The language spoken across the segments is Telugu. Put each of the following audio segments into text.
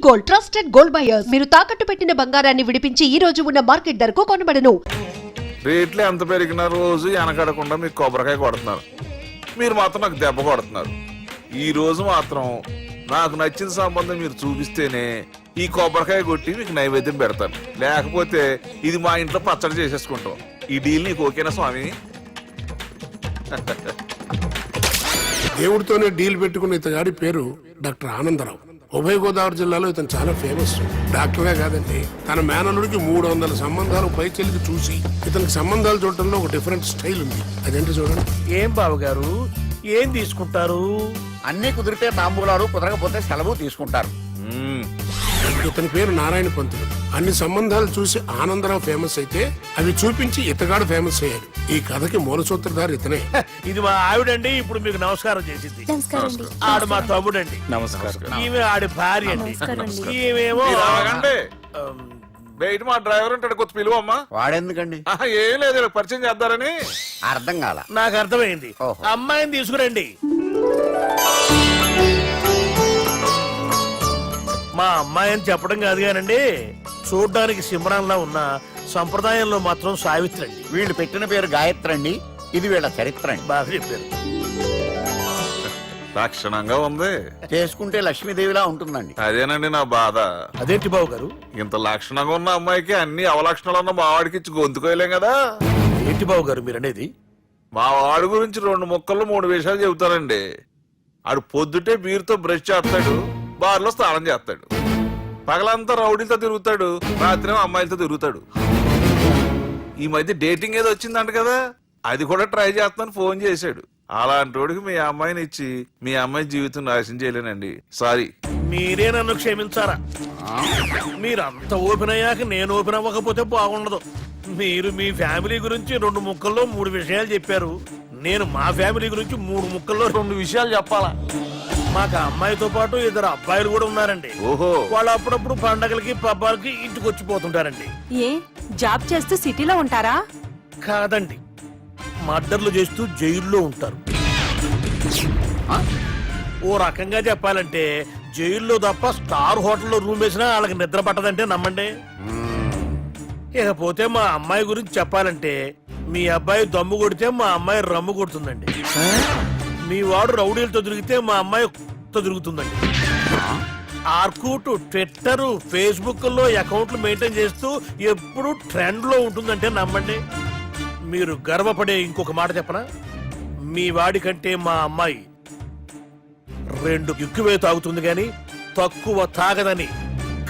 Gold, trusted gold buyers. మీరు తాకట్టు పెట్టిన బంగారాన్ని విడిపించి ఈ రోజు ఉన్న మార్కెట్ ధరకు కొనబడను. రేట్లు ఎంత పెరిగినా రోజు వెనకడకుండా మీకు కొబ్బరికాయ కొడుతున్నారు, మీరు మాత్రం నాకు దెబ్బ కొడుతున్నారు. ఈ రోజు మాత్రం నాకు నచ్చిన సంబంధం మీరు చూపిస్తేనే ఈ కొబ్బరికాయ కొట్టి మీకు నైవేద్యం పెడతాను, లేకపోతే ఇది మా ఇంట్లో పచ్చడి చేసేసుకుంటాం. ఈ డీల్ నీకు ఓకేనా స్వామి? దేవుడితోనే డీల్ పెట్టుకున్న ఇతగాడి పేరు డాక్టర్ ఆనందరావు. ఉభయ గోదావరి జిల్లాలో ఇతను చాలా ఫేమస్. డాక్టరే కాదండి, తన మేనల్లుడికి 300 సంబంధాలు పైచెలికి చూసి ఇతనికి సంబంధాలు చూడటంలో ఒక డిఫరెంట్ స్టైల్ ఉంది. అదేంటి చూడండి. ఏం బాబు గారు, ఏం తీసుకుంటారు? అన్ని కుదిరితే తాంబూలాలు, కుదరకపోతే సెలవు తీసుకుంటారు. ఇతని పేరు నారాయణ పంతులు. అన్ని సంబంధాలు చూసి ఆనందరావు ఫేమస్ అయితే అవి చూపించి ఇతగాడు ఫేమస్ అయ్యాడు. ఈ కథకి మూల సూత్రధారి ఇతనే. ఇది మా ఆవిడండి, ఇప్పుడు మీకు నమస్కారం చేసింది. ఆడు మా తమ్ముడండి. నమస్కారం. ఈమె ఆడి భార్య అండి. ఈమెమో బయట మా డ్రైవర్ ఉంటాడు, కొత్త పిలువమ్మా. వాడెందుకండి? ఏం లేదు, పరిచయం చేద్దారని. అర్థం కాల. నాకు అర్థమైంది. అమ్మాయిని తీసుకురండి. మా అమ్మాయి అని చెప్పడం కాదు కానండి, చూడ్డానికి సింహరాన్లా ఉన్న సంప్రదాయంలో మాత్రం సావిత్రి అండి. వీళ్ళు పెట్టిన పేరు గాయత్రి అండి, ఇది వీళ్ళ చరిత్ర అండి. బాగా చెప్పారు. లక్షణంగా ఉంది, చేసుకుంటే లక్ష్మీదేవిలా ఉంటుందండి. అదేనండి నా బాధ. అదేంటి బాబు గారు? ఇంత లక్షణంగా ఉన్న అమ్మాయికి అన్ని అవలక్షణాలు ఉన్న మా వాడికి ఇచ్చి గొంతుకోయలేం కదా. ఏంటి బాబు గారు మీరు అనేది? మా వాడి గురించి 2 ముక్కల్లో 3 విషయాలు చెబుతానండి. ఆడు పొద్దుటే బీరుతో బ్రష్ చేస్తాడు, బార్లో స్నానం చేస్తాడు, పగలంతా రౌడీలతో తిరుగుతాడు, రాత్రి అమ్మాయిలతో తిరుగుతాడు. ఈ మధ్య డేటింగ్ ఏదో వచ్చిందంట కదా, అది కూడా ట్రై చేస్తాను ఫోన్ చేశాడు. అలాంటి వాడికి మీ అమ్మాయిని ఇచ్చి మీ అమ్మాయి జీవితం నాశనం చేయలేనండి. సారీ. మీరే నన్ను క్షమించారా? మీరంత ఓపెన్ అయ్యాక నేను ఓపెన్ అవ్వకపోతే బాగుండదు. మీరు మీ ఫ్యామిలీ గురించి 2 ముక్కల్లో 3 విషయాలు చెప్పారు. నేను మా ఫ్యామిలీ గురించి 3 ముక్కల్లో 2 విషయాలు చెప్పాలా? మాకు అమ్మాయితో పాటు 2 అబ్బాయిలు కూడా ఉన్నారండి. ఓహో. వాళ్ళు అప్పుడప్పుడు పండగలకి పబ్బాలకి ఇంటికి వచ్చిపోతుంటారండి. ఏ జాబ్ చేస్తూ సిటీలో ఉంటారా? కాదండి, మర్డర్లు చేస్తూ జైల్లో ఉంటారు. ఓ రకంగా చెప్పాలంటే జైల్లో తప్ప స్టార్ హోటల్లో రూమ్ వేసినా వాళ్ళకి నిద్ర పట్టదంటే నమ్మండి. ఇకపోతే మా అమ్మాయి గురించి చెప్పాలంటే మీ అబ్బాయి దమ్ము కొడితే మా అమ్మాయి రమ్ము కొడుతుందండి. మీ వాడు రౌడీలతో తిరిగితే మా అమ్మాయి తిరుగుతుందండి. ఆర్కూట్, ట్విట్టర్, ఫేస్బుక్ లో అకౌంట్లు మెయింటైన్ చేస్తూ ఎప్పుడు ట్రెండ్ లో ఉంటుందంటే నమ్మండి. మీరు గర్వపడే ఇంకొక మాట చెప్పనా? మీ వాడి కంటే మా అమ్మాయి 2 ఎక్కువే తాగుతుంది గాని తక్కువ తాగదని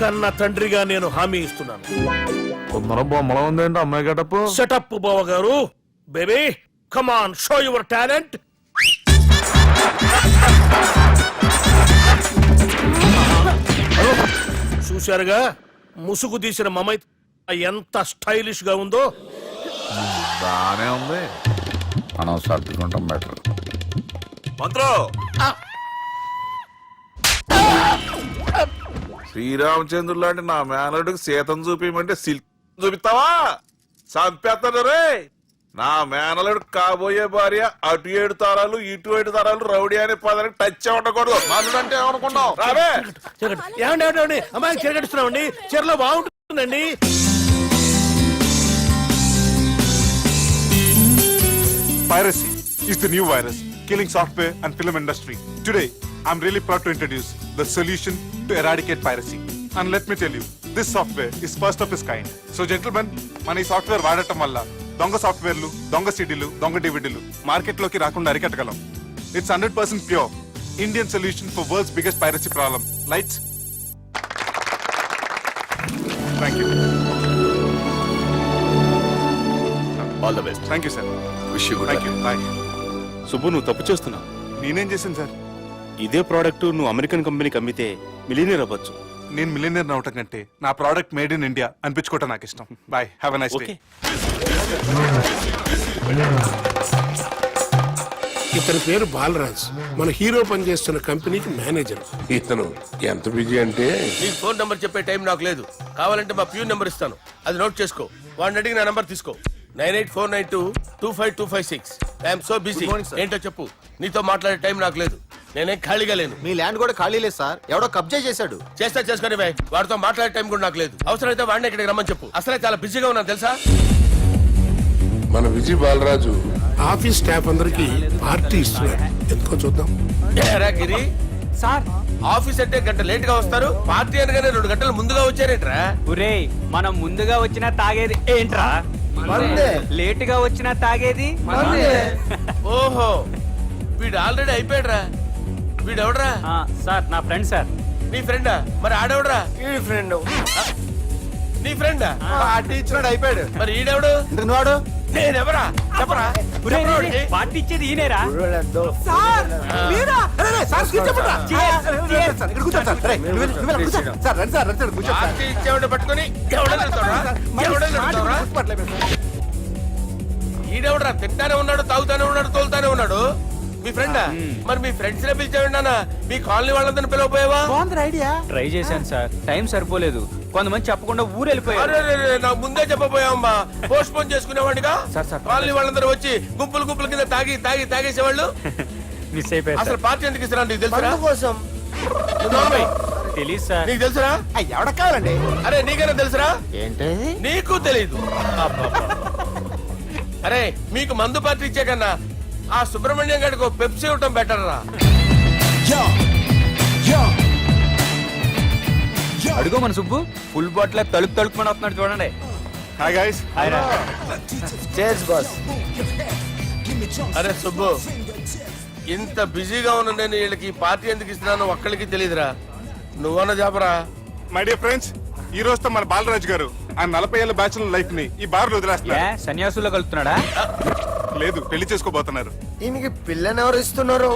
కన్న తండ్రిగా నేను హామీ ఇస్తున్నాను. బొమ్మలా ఉందేంటి అమ్మాయి గడప? సెటప్ బావ గారు. Baby come on, show your talent. చూశారుగా ముసుగు తీసిన మమై ఎంత స్టైలిష్ గా ఉందో. బానే ఉంది. మనం సర్దుకుంటాం బెటర్. మంత్రో, శ్రీరామచంద్రుడు లాంటి నా మేనడుకి సీతను చూపించమంటే సిల్క్ చూపిస్తావా? చంపేస్తాడు రే. నా మేనలుడు కాబోయే భార్య అటు 7 తరాలు ఇటు 7 తరాలు రౌడీ అనే పదానికి టచ్ ఉండకూడదు. మనుడు అంటే ఏమనుకున్నావు? రావే. ఏమండి అమ్మాయి చిరగడుస్తున్నామండి, చీరలో బాగుంటుందండి. Piracy is the new virus killing software and film industry. Today, I'm really proud to introduce the solution to eradicate piracy. And let me tell you, this software is first of its kind. So gentlemen, మన ఈ సాఫ్ట్వేర్ వాడటం వల్ల దొంగ సాఫ్ట్వేర్లు, దొంగ సీడీలు, దొంగ డివిడీలు మార్కెట్లోకి రాకుండా అరికట్టగలం. It's 100% pure Indian solution for world's biggest piracy problem. Lights. Thank you. All the best. Thank you, sir. Wish you good. Thank you. Bye. Subbu, నువ్వు తప్పు చేస్తున్నావు. నేనేం చేశాను సార్? ఇదే ప్రోడక్ట్ నువ్వు అమెరికన్ కంపెనీకి అమ్మితే మిలియనీర్ అవ్వచ్చు. నేను మిలియనర్ అవటం కంటే నా ప్రోడక్ట్ మేడ్ ఇన్ ఇండియా అనిపించుకోవటం నాకు ఇష్టం. Boy, have a nice day. ఇతని పేరు బాలరాజ్. మన హీరో పనిచేస్తున్న కంపెనీకి మేనేజర్. ఇతను ఎంత బిజీ అంటే నీ ఫోన్ నంబర్ చెప్పే టైం నాకు లేదు. కావాలంటే మా ప్యూన్ నంబర్ ఇస్తాను, అది నోట్ చేసుకో. వాడిని అడిగి నా నంబర్ తీసుకో. 9849225256. I'm so busy. ఏంటో చెప్పు. నీతో మాట్లాడే టైం నాకు లేదు. నేనేం ఖాళీగా లేను. మీ ల్యాండ్ కూడా ఖాళీ లేదు సార్, ఎవడో కబ్జా చేశాడు. చేస్తా చేసుకుని బై, వాడితో మాట్లాడే టైం కూడా నాకు లేదు. అవసరమైతే వాడిని ఇక్కడికి రమ్మని చెప్పు. అసలే చాలా బిజీగా ఉన్నాను తెలుసా. మన విజయ్ బాలరాజు ఆఫీస్ స్టాఫ్ అందరికి పార్టీ ఇస్తున్నాడు, ఎందుకో చూద్దాం. ఏరా గిరి సార్ ఆఫీస్ అంటే గంట లేట్ గా వస్తారు, పార్టీ అనగానే 2 గంటలు ముందుగా వచ్చారేంట్రా? ఒరే మనం ముందుగా వచ్చినా తాగేది ఏంట్రా? లేట్ గా వచ్చినా తాగేది. ఓహో వీడు ఆల్రెడీ అయిపోయాడురా. వీడెవడరా? సార్ నా ఫ్రెండ్ సార్. నీ ఫ్రెండా? మరి ఆడెవడరా? ఈ ఫ్రెండ్ నీ ఫ్రెండా? పార్టీ ఇచ్చినాడు, అయిపోయాడు. మరి ఈడెవడు? ఇంతకు వాడు నేనెవరా? చెప్పరా? చెప్పరా వాడికి? పార్టీ ఇచ్చేది ఈయనేరా? పార్టీ ఇచ్చేవాడు పట్టుకొని ఎవడని వెళ్తావురా? ఎవడని వెళ్తావురా? ఈడెవడరా? తింటానే ఉన్నాడు, తాగుతానే ఉన్నాడు, తోలుతానే ఉన్నాడు. మీ ఫ్రెండా? మరి మీ ఫ్రెండ్స్ నే పిలిచాడు. మీ కాలనీ వాళ్ళందరినీ పిలవపోయావా? ట్రై చేశాను సార్, టైం సరిపోలేదు. కొంతమంది చెప్పకుండా ఊరు వెళ్ళిపోయారు. అరే నాకు ముందే చెప్పపోయావమ్మా, పోస్ట్ పోన్ చేసుకునేవాడిగా. సార్. కాలనీ వాళ్ళందరూ వచ్చి గుంపుల కింద తాగేసేవాళ్ళు. మిస్ అయిపోయారు అసలు సార్. పార్టీ ఎందుకు ఇస్తున్నా నీకు తెలుసురా? కోసం తెలీదు సార్. నీకు తెలుసురా? ఎవడ కావాలండి? అరే నీకైనా తెలుసురా? ఏంటి నీకు తెలీదు. అరే మీకు మందు పార్టీ ఇచ్చే కన్నా ఆ సుబ్రహ్మణ్యం గారికి పెప్సీ ఇవ్వటం బెటర్ రా. అడుగో మన సుబ్బు ఫుల్ బాటిల్ తలుపుమని వస్తున్నాడు చూడండి. Hi guys. Chairs boss. అరే సుబ్బు, ఇంత బిజీగా ఉన్న నేను వీళ్ళకి ఈ పార్టీ ఎందుకు ఇస్తున్నాను ఒక్కడికి తెలియదురా. నువ్వన్న చెప్పరా. మై డియర్ ఫ్రెండ్స్, ఈ రోజుతో మన బాలరాజు గారు ఆ 40 ఏళ్ల బ్యాచులర్ లైఫ్ ని ఈ బార్ లో వదిలేస్తున్నారు. సన్యాసుల్లో కలుపుతున్నాడా? లేదు, పెళ్లి చేసుకోబోతున్నారు. ఈయనకి పిల్లని ఎవరు ఇస్తున్నారు?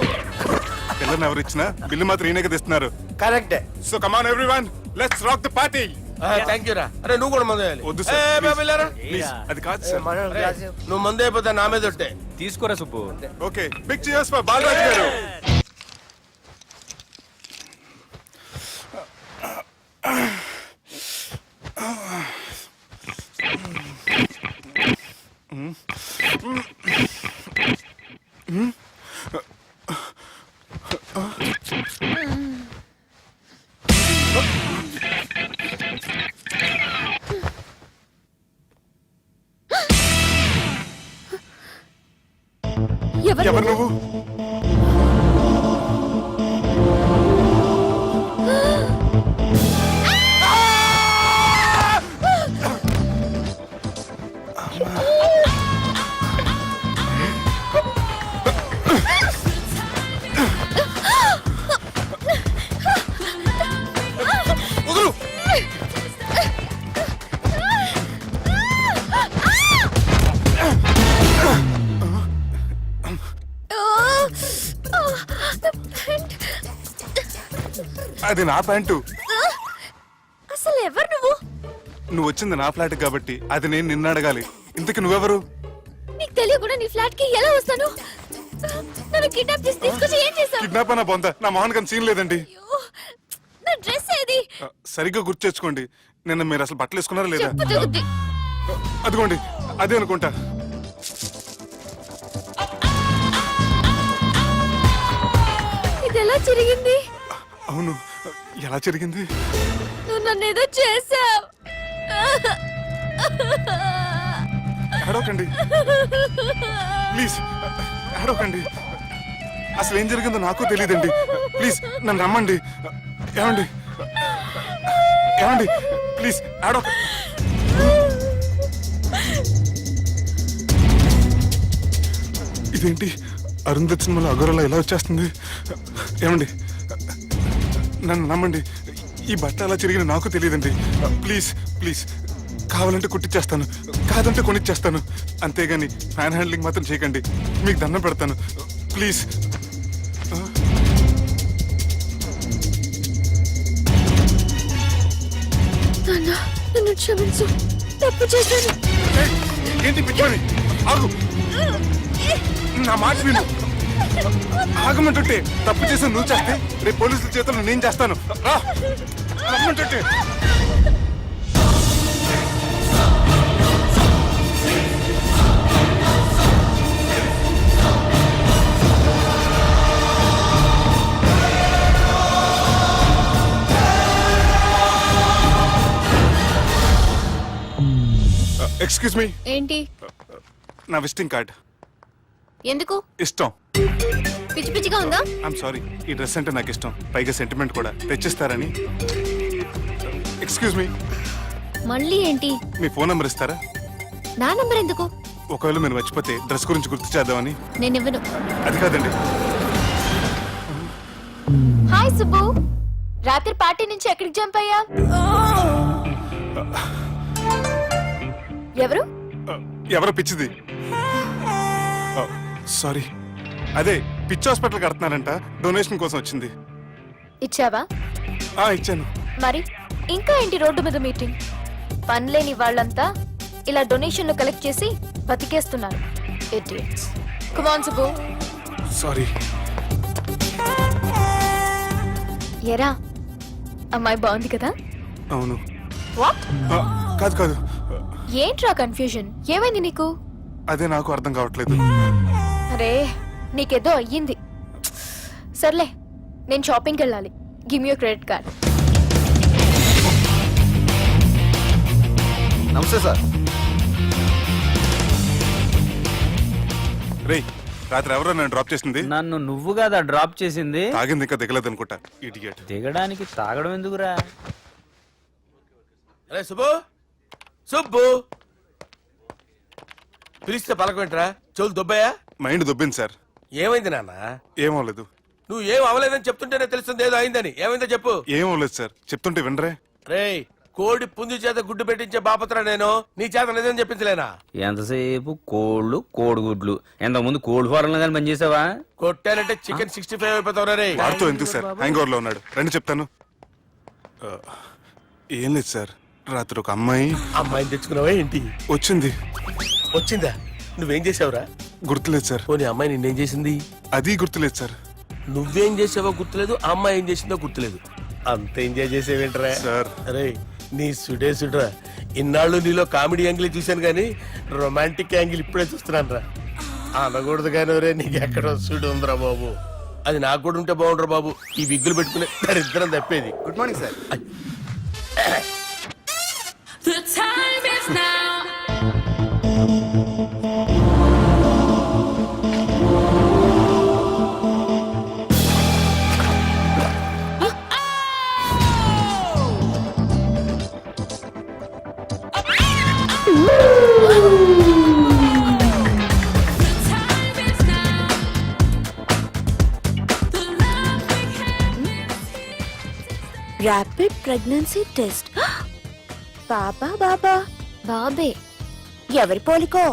పిల్లని ఎవరు ఇచ్చినా బిల్లు మాత్రం ఈయనకే తెస్తున్నారు. కరెక్టే. So come on everyone, let's rock the party. Thank you రా. అరే నువ్వు కూడా మందు వేయాలి. వద్దు ఏ, సార్, బాబు, వెళ్ళారా? ప్లీజ్. అది కాదు సార్. అరే, నువ్వు మందు అయిపోతే నా మీద ఒట్టే. తీసుకోరా Subbu. Okay, big cheers for Balaraju garu. ఎవరు నువ్వు? అది నా ప్యాంటు. అసలు ఎవరు నువ్వు? నువ్వు వచ్చింది నా ఫ్లాట్ కాబట్టి అది నేను నిన్ను అడగాలి. ఇంతకు నువ్వెవరు? నీకు తెలియకుండా నీ ఫ్లాట్ కి ఎలా వస్తాను? నన్ను కిడ్నాప్ చేసి తీసుకొచ్చి ఏం చేశావు? కిడ్నాప్ అన్న బొంద, నా మోహన్ కన్ సీన్ లేదండి. నా డ్రెస్ ఏది? సరిగ్గా గుర్తు తెచ్చుకోండి. నిన్న మీరు అసలు బట్టలు వేసుకున్నారా లేదా? చెప్పు తగ్గుద్ది. అదిగోండి, అదే అనుకుంటా. ఇది ఎలా జరిగింది? అవును, ఎలా జరిగింది? నువ్వు నన్ను ఏదో చేసావు. ఏడవకండి ప్లీజ్, ఏడవకండి. అసలు ఏం జరిగిందో నాకు తెలియదండి. ప్లీజ్ నన్ను రమ్మండి. ఏమండి ఏమండి ప్లీజ్ ఏడవ. ఇదేంటి అరుంధతి సినిమాలో అగోరలా ఎలా వచ్చేస్తుంది? ఏమండి నన్ను నమ్మండి, ఈ బట్ట అలా చిరిగిన నాకు తెలియదండి. ప్లీజ్ ప్లీజ్, కావాలంటే కుట్టిచ్చేస్తాను, కాదంటే కొనిచ్చేస్తాను. అంతేగాని ఫ్యాన్ హ్యాండ్లింగ్ మాత్రం చేయకండి, మీకు దండం పెడతాను ప్లీజ్. నన్ను క్షమించు, తప్పు చేశాను. ఏంటి పిచ్చోని? ఆగు, నా మాట విను. ఆగమంటుంటే తప్పు చేసి నువ్వు చేస్తే రేపు పోలీసుల చేతుల్లో నేను చేస్తాను. రా రమ్మంటుంటే. ఎక్స్క్యూజ్ మీ, ఏంటి? నా విజిటింగ్ కార్డ్. ఎందుకు? ఇష్టం. పిచ్చి పిచ్చిగా ఉందా? ఐఎమ్ సారీ, ఈ డ్రెస్ అంటే నాకు ఇష్టం, పైగా సెంటిమెంట్ కూడా. తెచ్చిస్తారని. ఎక్స్క్యూజ్ మీ, మళ్ళీ ఏంటి? మీ ఫోన్ నెంబర్ ఇస్తారా? నా నంబర్ ఎందుకు? ఒకవేళ మీరు మర్చిపోతే డ్రెస్ గురించి గుర్తు చేద్దామని. నేను ఇవ్వను. అది కాదండి. హాయ్ సుబ్బు, రాత్రి పార్టీ నుంచి ఎక్కడికి జంప్ అయ్యా? ఎవరు? ఎవరో పిచ్చిది. సారీ, అదే పిచ్చి హాస్పిటల్ కడుతున్నారంట, డొనేషన్ కోసం వచ్చింది. ఇచ్చావా? ఇచ్చాను. మరి ఇంకా ఏంటి రోడ్డు మీద మీటింగ్? పనిలేని వాళ్ళంతా ఇలా డొనేషన్లు కలెక్ట్ చేసి బతికేస్తున్నారు. Idiots. Come on Subbu. Sorry. ఎరా, అమ్మాయి బాగుంది కదా? అవును. వాట్? కాదు కాదు, ఏంట్రా కన్ఫ్యూజన్? ఏమైంది నీకు? అదే నాకు అర్థం కావట్లేదు. అరే, నీకేదో అయ్యింది. సర్లే, నేను షాపింగ్కి వెళ్ళాలి. Give me your credit card. నమస్తే సార్. రేయ్, రాత్రి ఎవరో నన్ను డ్రాప్ చేసింది? నన్ను నువ్వు కదా డ్రాప్ చేసింది. తాగింది ఇంకా దిగలేదు అనుకుంటా. ఇడియట్. దిగడానికి తాగడం ఎందుకురా? అరే సుబ్బు, సుబ్బు పిలిస్తే పలకమేంట్రా? చెవులు దొబ్బాయా? Mind దొబ్బింది sir. ఏమైంది నాన్న? ఏమవలేదు. నువ్వు ఏం అవ్వలేదని చెప్తుంటేనే తెలుస్తుంది ఏదో అయిందని. ఏమైందో చెప్పు. ఏమవలేదు సార్, చెప్తుంటే వినరే. రేయ్, కోడి పుంజు చేత గుడ్డు పెట్టించే బాపత్ర నేను. నీ చేత నిజం చెప్పించలేనా? ఎంతసేపు కోళ్ళు కోడిగుడ్లు. ఎంతకుముందు కోడి ఫారంలో కానీ పనిచేసావా? కొట్టానంటే చికెన్ 65 అయిపోతావు రే. వాడుతూ ఎందుకు సార్, హ్యాంగ్ ఓవర్ లో ఉన్నాడు. రండి చెప్తాను. ఏం లేదు సార్, రాత్రి ఒక అమ్మాయిని తెచ్చుకున్నావా ఏంటి? వచ్చింది. వచ్చిందా? నువ్వేం చేసావురా? గుర్తులేదు సార్. పోనీ అమ్మాయి నిన్నేం చేసింది? అది గుర్తులేదు సార్. నువ్వేం చేసావో గుర్తులేదు, ఆ అమ్మాయి ఏం చేసిందో గుర్తులేదు. అంత ఎంజాయ్ చేసేవేంట్రా సార్? అరే, నీ సుడే సుడ్రా. ఇన్నాళ్ళు నీలో కామెడీ యాంగిల్ చూశాను కానీ రొమాంటిక్ యాంగిల్ ఇప్పుడే చూస్తున్నాను రా. అనకూడదు కానీ రే, నీకు ఎక్కడో సుడు ఉందిరా బాబు. అది నాకు కూడా ఉంటే బాగుండ్రా బాబు. ఈ విగ్గులు పెట్టుకునే దరిద్రం తప్పేది. Good morning sir. The time is now. Rapid pregnancy test. బాబా బాబా బాబే. ఎవరి పోలికో?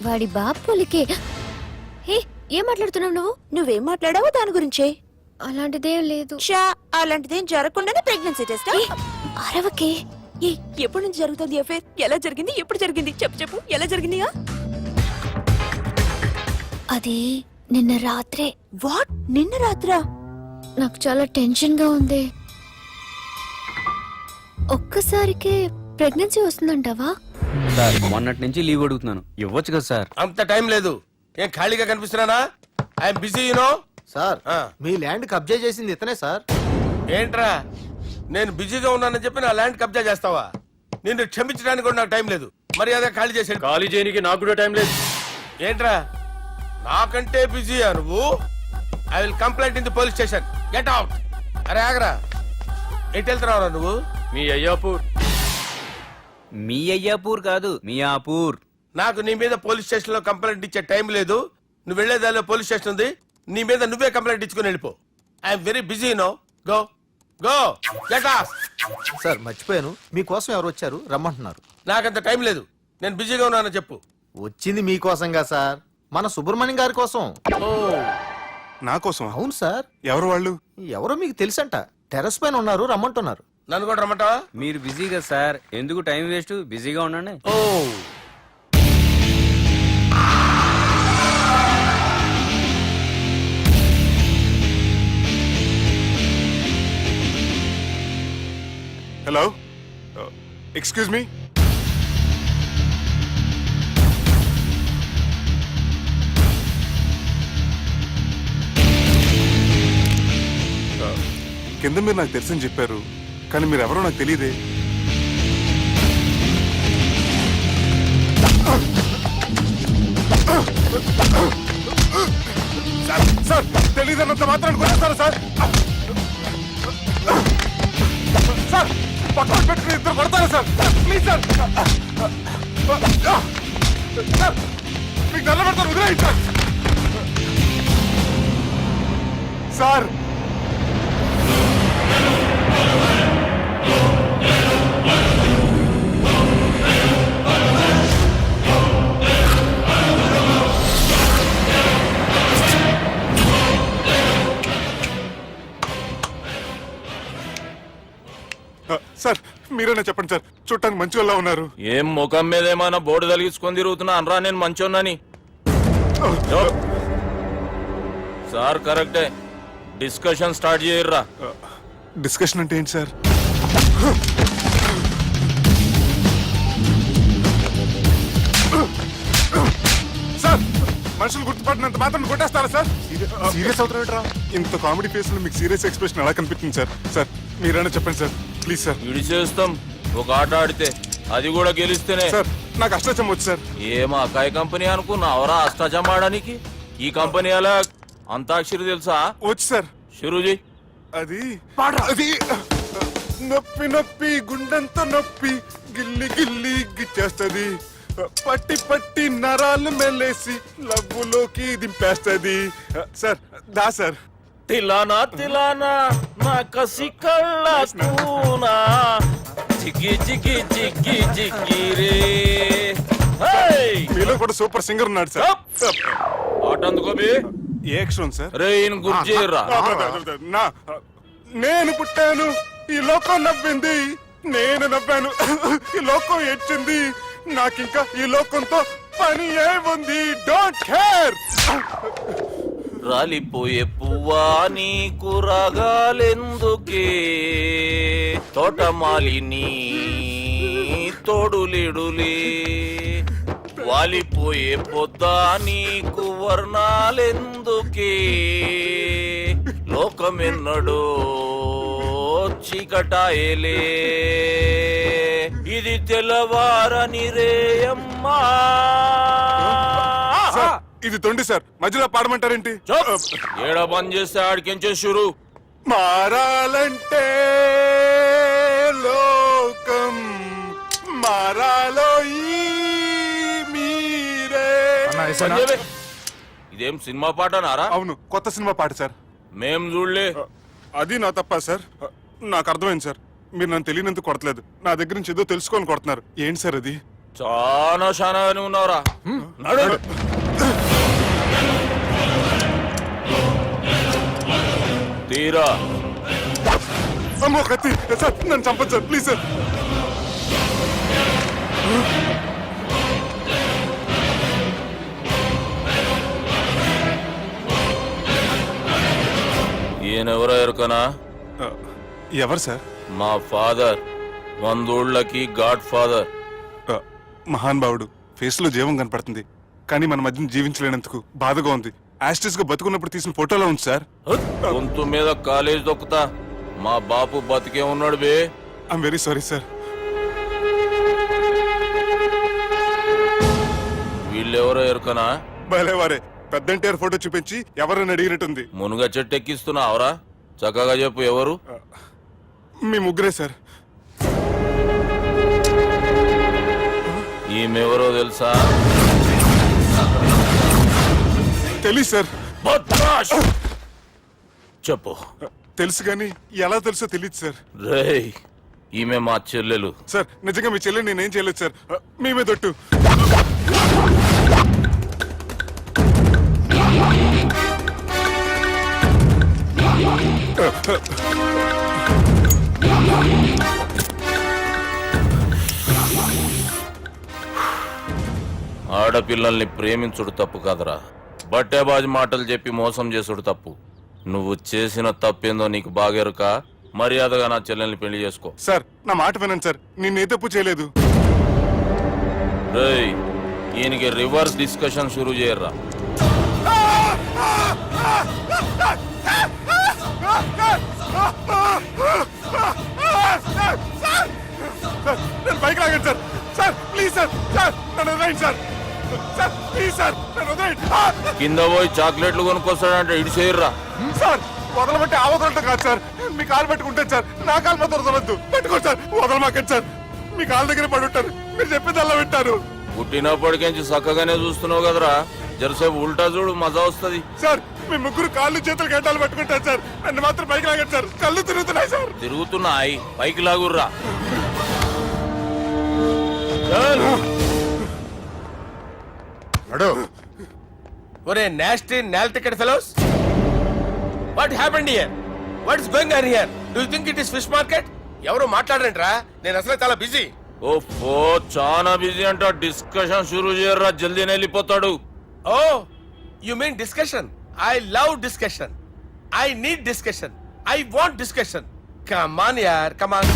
వాడి బాబ్ పోలికే. హే, ఏం మాట్లాడుతున్నావు నువ్వు? నువ్వేం మాట్లాడావు దాని గురించే? అలాంటిదేం లేదు. అలాంటిదేం జరగకుండానే ప్రెగ్నెన్సీ టెస్ట్? అరవకే. ఎప్పటి నుంచి జరుగుతుంది అఫేర్? ఎలా జరిగింది? ఎప్పుడు జరిగింది? చెప్పు చెప్పు, ఎలా జరిగింది? అది నిన్న రాత్రే. వాట్? నిన్న రాత్రా? నాకు చాలా టెన్షన్ గా ఉంది. ఒక్కసారికే ప్రెగ్నెన్సీ వస్తుందంటావా? సార్, మొన్నటి నుంచి లీవ్ అడుగుతున్నాను, ఇవ్వచ్చు కదా సార్? అంత టైం లేదు. ఏం ఖాళీగా కనిపిస్తున్నానా? I'm busy you know. సార్, మీ ల్యాండ్ కబ్జా చేసింది ఇతనే సార్. ఏంట్రా, నేను బిజీగా ఉన్నానని చెప్పి నా ల్యాండ్ కబ్జా చేస్తావా? నిన్ను క్షమించడానికి కూడా నాకు టైం లేదు. మరి అదే ఖాళీ చేసాడు. ఖాళీ చేయడానికి నాకు కూడా టైం లేదు. ఏంట్రా, నాకంటే బిజీయా నువ్వు? I will complaint in the police station. Get out. అరే ఆగరా, ఎటు వెళ్తున్నావురా నువ్వు? మీ అయ్యాపూర్. మీ అయ్యాపూర్ కాదు, మియాపూర్. నాకు నీ మీద పోలీస్ స్టేషన్ లో కంప్లైంట్ ఇచ్చే టైం లేదు. నువ్వు వెళ్లేదాలో పోలీస్ స్టేషన్ ఉంది. నీ మీద నువ్వే కంప్లైంట్ ఇచ్చుకుని వెళ్ళిపో. I'm very busy no. Go go get off. Sir, మర్చిపోయాను, మీకోసం ఎవరు వచ్చారు, రమ్మంటున్నారు. నాకంత టైం లేదు, నేను బిజీగా ఉన్నానని చెప్పు. వచ్చింది మీకోసంగా సార్, మన సుబ్రహ్మణ్యం గారి కోసం. ఓ, నా కోసం? అవును సార్. ఎవరు వాళ్ళు? ఎవరో మీకు తెలుసంట, టెర్రస్ పైన ఉన్నారు, రమ్మంటున్నారు. నన్ను కూడా రమ్మంటావా? మీరు బిజీ కదా సార్, ఎందుకు టైం వేస్ట్? బిజీగా ఉండండి. ఓ, హలో, ఎక్స్క్యూజ్ మీ. కింద మీరు నాకు తెలుసని చెప్పారు, కానీ మీరు ఎవరో నాకు తెలియదే. సార్ తెలీదన్నంత మాత్రం కొట్టేస్తారా సార్? సార్ పక్కన పెట్టుకుని ఇద్దరు కొడతారా సార్? Please sir. సార్ మీకు నల్ల పెడతారు, వదిలేయండి సార్. సార్ సార్ మీరేనా చెప్పండి సార్, చూడటానికి మంచి వాళ్ళ ఉన్నారు. ఏం ముఖం మీద ఏమైనా బోర్డు తలిగించుకొని తిరుగుతున్నా అనరా నేను మంచోన్నని. సార్ కరెక్టే, డిస్కషన్ స్టార్ట్ చేయర్రా. డిస్కషన్ అంటే ఏంటి సార్? సార్ మనుషులు గుర్తుపడినంత మాత్రం కొట్టేస్తారా సార్? సీరియస్ అవుతారా? ఇంత కామెడీ ఫేస్ లో మీకు సీరియస్ ఎక్స్ప్రెషన్ ఎలా కనిపిస్తుంది సార్? సార్ మీరైనా చెప్పండి సార్, ప్లీజ్ సార్. ఇడి చేస్తాం ఒక ఆట ఆడితే, అది కూడా గెలిస్తేనే. సార్ నాకు అష్టచం వచ్చు సార్. ఏం అకాయ కంపెనీ అనుకున్నావరా అష్టాచం ఆడడానికి? ఈ కంపెనీ అలా అంతాక్షరి తెలుసా? వచ్చు సార్. షురూజీ అది అది నొప్పి నొప్పి గుండెంతో నొప్పి గిల్లి గిల్లి గిచ్చేస్తది, పట్టి పట్టి నరాలు మెల్లేసి లవ్వులోకి దింపేస్తది. సార్ దా సార్. తిలానా తిలానా నా కసి కళ్ళ కూనా జిగ్గి జిగ్గి జిగ్గి జిగ్గి రే. మీలో కూడా సూపర్ సింగర్ ఉన్నాడు సార్. ఆట అందుకోబి ఏ అక్షరం సార్? రే ఈయన గుర్తు చేయర్రా. నా నేను పుట్టాను ఈ లోకం నవ్వింది, నేను నవ్వాను ఈ లోకం ఏడ్చింది, నాకింకా ఈ లోకంతో పని ఏముంది? Don't care. రాలిపోయే పువ్వా నీకు రాగాలెందుకే, తోటమాలిని తోడులిడులే, వాలిపోయే పొద్దా నీకు వర్ణాలెందుకే, లోకమెన్నడో చీకటాయలే, ఇది తెల్లవారని రేయమ్మా. ఇది తొండి సార్, మధ్యలో పాడమంటారేంటి? ఏడా బంద్ చేస్తే ఆడికించే షురు. మారాలంటే లోకం మారాలో ఈ మీరే. ఇదేం సినిమా పాట నారా? అవును, కొత్త సినిమా పాట సార్. మేం చూడలే. అది నా తప్ప సార్. నాకు అర్థమైంది సార్, మీరు నన్ను తెలియనందుకు కొడతలేదు, నా దగ్గర నుంచి ఏదో తెలుసుకొని కొడుతున్నారు. ఏంటి సార్ అది? చాలా శానాగానే ఉన్నావురా. నడు. తీరా. అమ్మో కత్తి సార్, నన్ను చంపదు సార్, ప్లీజ్ సార్. ఈయనెవరో ఎరుకనా? ఎవరు సార్? మా ఫాదర్, 100 ఊళ్ళకి గాడ్ ఫాదర్. మహాన్ భావుడు, ఫేస్ లో జీవం కనపడుతుంది, కానీ మన మధ్యన జీవించలేనందుకు బాధగా ఉంది. యాస్టిస్ గా బతుకున్నప్పుడు తీసిన ఫోటోలో ఉంది సార్. గొంతు మీద కాలేజ్ దొక్కుతా, మా బాపు బతికే ఉన్నాడు బే. I'm very sorry sir. వీళ్ళెవరో ఎరుకనా? భలేవారే, పెద్ద ఎన్టీఆర్ ఫోటో చూపించి ఎవరని అడిగినట్టుంది. మునుగ చెట్టు ఎక్కిస్తున్నావురా? చక్కగా చెప్పు ఎవరు? మీ ముగ్గురే సార్. ఈమెవరో తెలుసా? తెలీదు సార్. బద్మాష్! చెప్పు. తెలుసు కానీ ఎలా తెలుసో తెలియదు సార్. రేయ్, ఈమె మా చెల్లెలు. సార్ నిజంగా మీ చెల్లెని నేనేం చేయలేదు సార్, మీ మీద ఒట్టు. ఆడపిల్లల్ని ప్రేమించుడు తప్పు కాదురా, బట్టేబాజు మాటలు చెప్పి మోసం చేసుడు తప్పు. నువ్వు చేసిన తప్పేందో నీకు బాగెరుక. మర్యాదగా నా చెల్లెల్ని పెళ్లి చేసుకో. సార్ నా మాట వినండి సార్, నేనే తప్పు చేయలేదు. రేయ్, ఈయనకి రివర్స్ డిస్కషన్ షురూ చేయర్రా. సార్ నేను బైక్ లాగండి sir. Sir please sir. Sir నన్ను వదిలేయండి సార్. సార్ ప్లీజ్ సార్ నన్ను వదిలేయండి. కింద పోయి చాక్లెట్లు కొనుక్కొస్తాడంటే ఇటు చేయర్రా. సార్ వదలబట్టి ఆ వదలటం కాదు సార్. మీ కాలు పెట్టుకుంటాను సార్. నా కాలు మాత్రం వదలొద్దు. పెట్టుకోండి సార్. వదలమాకండి సార్. మీ కాలు దగ్గర పడి ఉంటారు. మీరు చెప్పింది అలా వింటారు. పుట్టినప్పటికేంచి చక్కగానే చూస్తున్నావు కదరా, జరసేపు ఉల్టా చూడు, మజా వస్తుంది. సార్ మీ ముగ్గురు కాళ్ళు చేతులు గంటలు పట్టుకుంటారు సార్. నన్ను మాత్రం బైక్ లాగండి సార్. కళ్ళు తిరుగుతున్నాయి సార్. తిరుగుతున్నాయి, పైకి లాగుర్రా. ఒరే నాస్టీ నాల్ ticket fellows, what happened here? What is going on here? Do you think it is fish market? ఎవరు మాట్లాడరంట్రా, నేను అసలే చాలా బిజీ. ఓ చాలా బిజీ అంట. డిస్కషన్ షురూ చేయర్రా, జల్దీనే వెళ్ళిపోతాడు. Oh you mean discussion? I love discussion. I need discussion. I want discussion. Come on యార్, కమ్ ఆన్.